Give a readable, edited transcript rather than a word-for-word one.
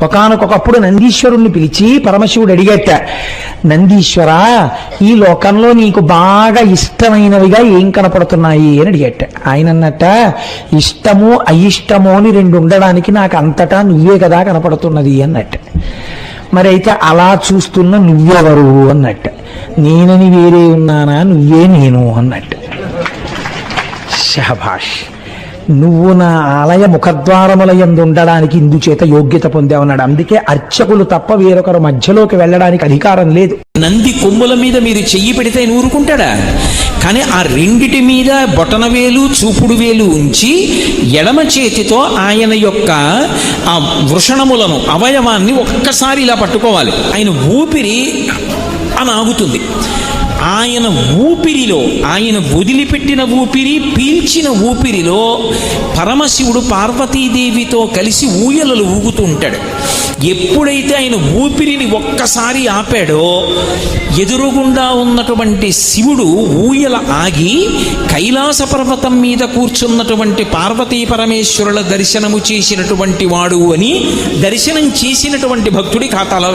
ఒకానొకప్పుడు నందీశ్వరుణ్ణి పిలిచి పరమశివుడు అడిగట, నందీశ్వర, ఈ లోకంలో నీకు బాగా ఇష్టమైనవిగా ఏం కనపడుతున్నాయి అని అడిగట. ఆయన అన్నట్ట, ఇష్టము అయిష్టము అని రెండు ఉండడానికి నాకు అంతటా నువ్వే కదా కనపడుతున్నది అన్నట్ట. మరి అయితే అలా చూస్తున్న నువ్వెవరు అన్నట్టు. నేనని వేరే ఉన్నానా, నువ్వే నేను అన్నట్టు. శభాష్, నువ్వు నా ఆలయ ముఖద్వారములయందు ఉండడానికి ఇందుచేత యోగ్యత పొందావన్నాడు. అందుకే అర్చకులు తప్ప వేరొకరు మధ్యలోకి వెళ్ళడానికి అధికారం లేదు. నంది కొమ్ముల మీద మీరు చెయ్యి పెడితే ఆయన ఊరుకుంటాడా? కానీ ఆ రెండిటి మీద బొటన వేలు చూపుడు వేలు ఉంచి ఎడమ చేతితో ఆయన యొక్క ఆ వృషణములను అవయవాన్ని ఒక్కసారి ఇలా పట్టుకోవాలి. ఆయన ఊపిరి అని ఆగుతుంది. ఆయన ఊపిరిలో, ఆయన వదిలిపెట్టిన ఊపిరి, పీల్చిన ఊపిరిలో పరమశివుడు పార్వతీదేవితో కలిసి ఊయలలు ఊగుతూ ఉంటాడు. ఎప్పుడైతే ఆయన ఊపిరిని ఒక్కసారి ఆపాడో ఎదురుగుండా ఉన్నటువంటి శివుడు ఊయల ఆగి కైలాస పర్వతం మీద కూర్చున్నటువంటి పార్వతీ పరమేశ్వరుల దర్శనము చేసినటువంటి వాడు అని దర్శనం చేసినటువంటి భక్తుడి ఖాతాలో